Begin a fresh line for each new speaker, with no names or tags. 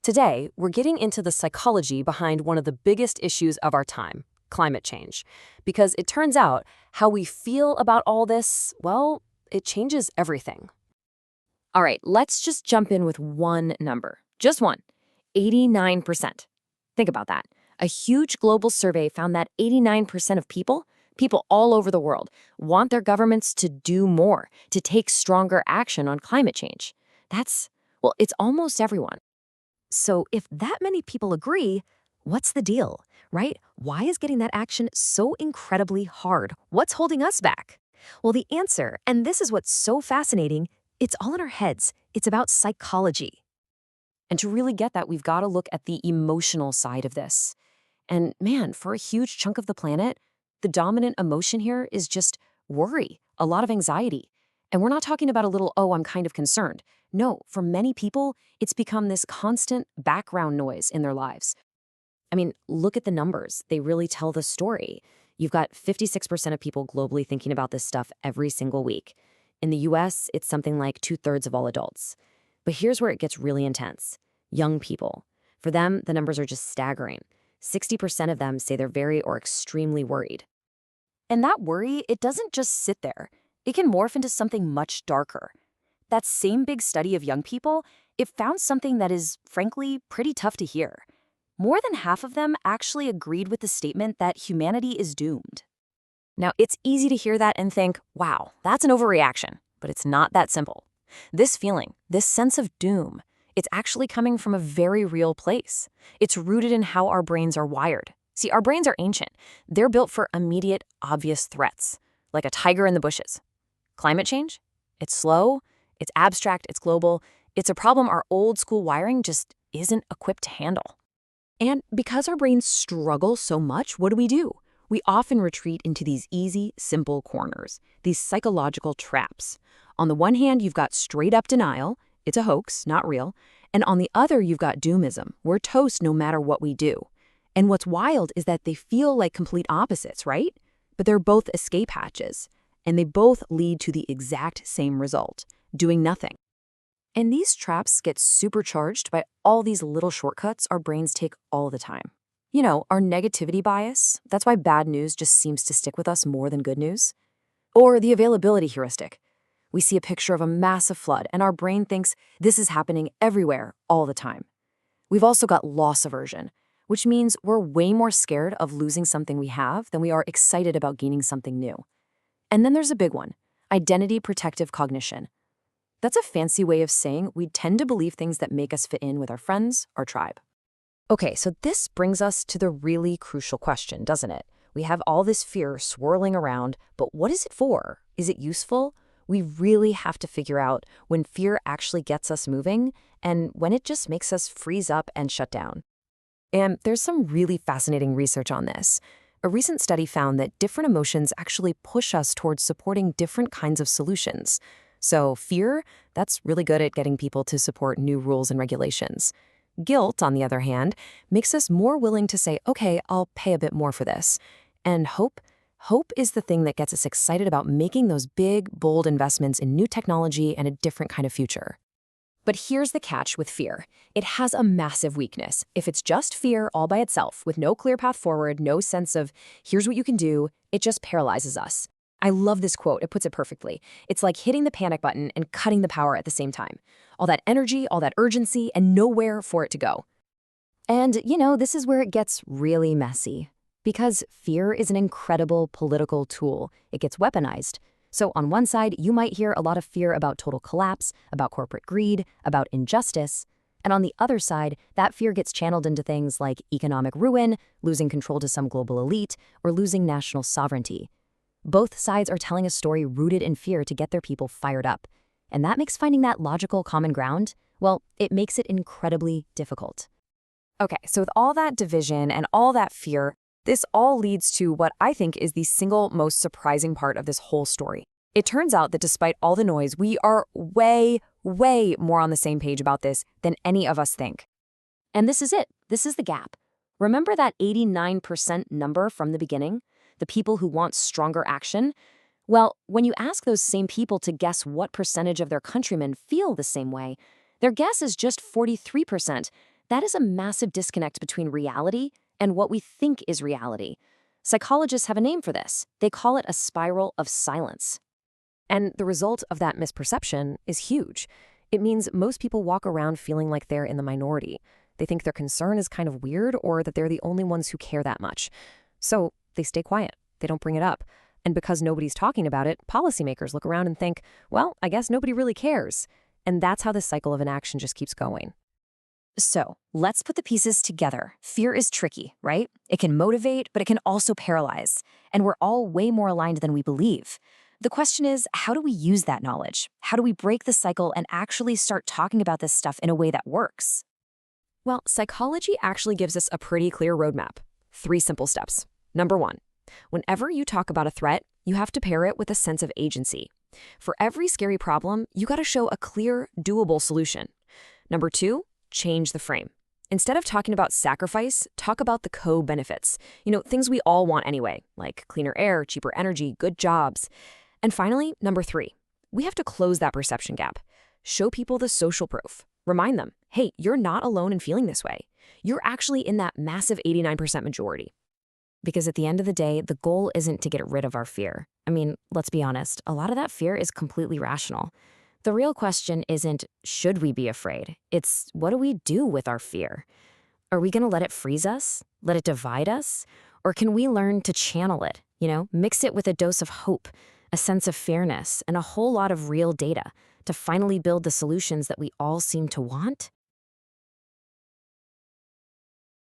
Today, we're getting into the psychology behind one of the biggest issues of our time, climate change. Because it turns out how we feel about all this, well, it changes everything. All right, let's just jump in with one number. Just one. 89%. Think about that. A huge global survey found that 89% of people all over the world, want their governments to do more, to take stronger action on climate change. Well, it's almost everyone. So if that many people agree, what's the deal, right? Why is getting that action so incredibly hard? What's holding us back? Well, the answer, and this is what's so fascinating, it's all in our heads. It's about psychology. And to really get that, we've got to look at the emotional side of this. And man, for a huge chunk of the planet, the dominant emotion here is just worry, a lot of anxiety. And we're not talking about a little, oh, I'm kind of concerned. No, for many people, it's become this constant background noise in their lives. I mean, look at the numbers. They really tell the story. You've got 56% of people globally thinking about this stuff every single week. In the US, it's something like 2/3 of all adults. But here's where it gets really intense. Young people. For them, the numbers are just staggering. 60% of them say they're very or extremely worried. And that worry, it doesn't just sit there. It can morph into something much darker. That same big study of young people, it found something that is, frankly, pretty tough to hear. More than half of them actually agreed with the statement that humanity is doomed. Now, it's easy to hear that and think, wow, that's an overreaction. But it's not that simple. This feeling, this sense of doom, it's actually coming from a very real place. It's rooted in how our brains are wired. See, our brains are ancient. They're built for immediate, obvious threats, like a tiger in the bushes. Climate change? It's slow, it's abstract, it's global. It's a problem our old school wiring just isn't equipped to handle. And because our brains struggle so much, what do? We often retreat into these easy, simple corners, these psychological traps. On the one hand, you've got straight-up denial. It's a hoax, not real. And on the other, you've got doomism. We're toast no matter what we do. And what's wild is that they feel like complete opposites, right? But they're both escape hatches. And they both lead to the exact same result, doing nothing. And these traps get supercharged by all these little shortcuts our brains take all the time. You know, our negativity bias, that's why bad news just seems to stick with us more than good news. Or the availability heuristic. We see a picture of a massive flood, and our brain thinks this is happening everywhere all the time. We've also got loss aversion, which means we're way more scared of losing something we have than we are excited about gaining something new. And then there's a big one, identity protective cognition. That's a fancy way of saying we tend to believe things that make us fit in with our friends, our tribe. Okay, so this brings us to the really crucial question, doesn't it? We have all this fear swirling around, but what is it for? Is it useful? We really have to figure out when fear actually gets us moving and when it just makes us freeze up and shut down. And there's some really fascinating research on this. A recent study found that different emotions actually push us towards supporting different kinds of solutions. So fear, that's really good at getting people to support new rules and regulations. Guilt, on the other hand, makes us more willing to say, okay, I'll pay a bit more for this. And hope is the thing that gets us excited about making those big, bold investments in new technology and a different kind of future. But here's the catch with fear. It has a massive weakness. If it's just fear all by itself, with no clear path forward, no sense of, here's what you can do, it just paralyzes us. I love this quote. It puts it perfectly. It's like hitting the panic button and cutting the power at the same time. All that energy, all that urgency, and nowhere for it to go. And, this is where it gets really messy. Because fear is an incredible political tool. It gets weaponized. So on one side, you might hear a lot of fear about total collapse, about corporate greed, about injustice. And on the other side, that fear gets channeled into things like economic ruin, losing control to some global elite, or losing national sovereignty. Both sides are telling a story rooted in fear to get their people fired up. And that makes finding that logical common ground, well, it makes it incredibly difficult. Okay, so with all that division and all that fear, this all leads to what I think is the single most surprising part of this whole story. It turns out that despite all the noise, we are way, way more on the same page about this than any of us think. And this is it. This is the gap. Remember that 89% number from the beginning? The people who want stronger action? Well, when you ask those same people to guess what percentage of their countrymen feel the same way, their guess is just 43%. That is a massive disconnect between reality and what we think is reality. Psychologists have a name for this. They call it a spiral of silence. And the result of that misperception is huge. It means most people walk around feeling like they're in the minority. They think their concern is kind of weird or that they're the only ones who care that much. So they stay quiet. They don't bring it up. And because nobody's talking about it, policymakers look around and think, well, I guess nobody really cares. And that's how this cycle of inaction just keeps going. So let's put the pieces together. Fear is tricky, right? It can motivate, but it can also paralyze. And we're all way more aligned than we believe. The question is, how do we use that knowledge? How do we break the cycle and actually start talking about this stuff in a way that works? Well, psychology actually gives us a pretty clear roadmap. 3 simple steps. Number 1, whenever you talk about a threat, you have to pair it with a sense of agency. For every scary problem, you got to show a clear, doable solution. Number 2, change the frame. Instead of talking about sacrifice, talk about the co-benefits. Things we all want anyway, like cleaner air, cheaper energy, good jobs. And finally, number 3, we have to close that perception gap. Show people the social proof. Remind them, hey, you're not alone in feeling this way. You're actually in that massive 89% majority. Because at the end of the day, the goal isn't to get rid of our fear. I mean, let's be honest, a lot of that fear is completely rational. The real question isn't, should we be afraid? It's, what do we do with our fear? Are we going to let it freeze us? Let it divide us? Or can we learn to channel it, mix it with a dose of hope, a sense of fairness, and a whole lot of real data to finally build the solutions that we all seem to want?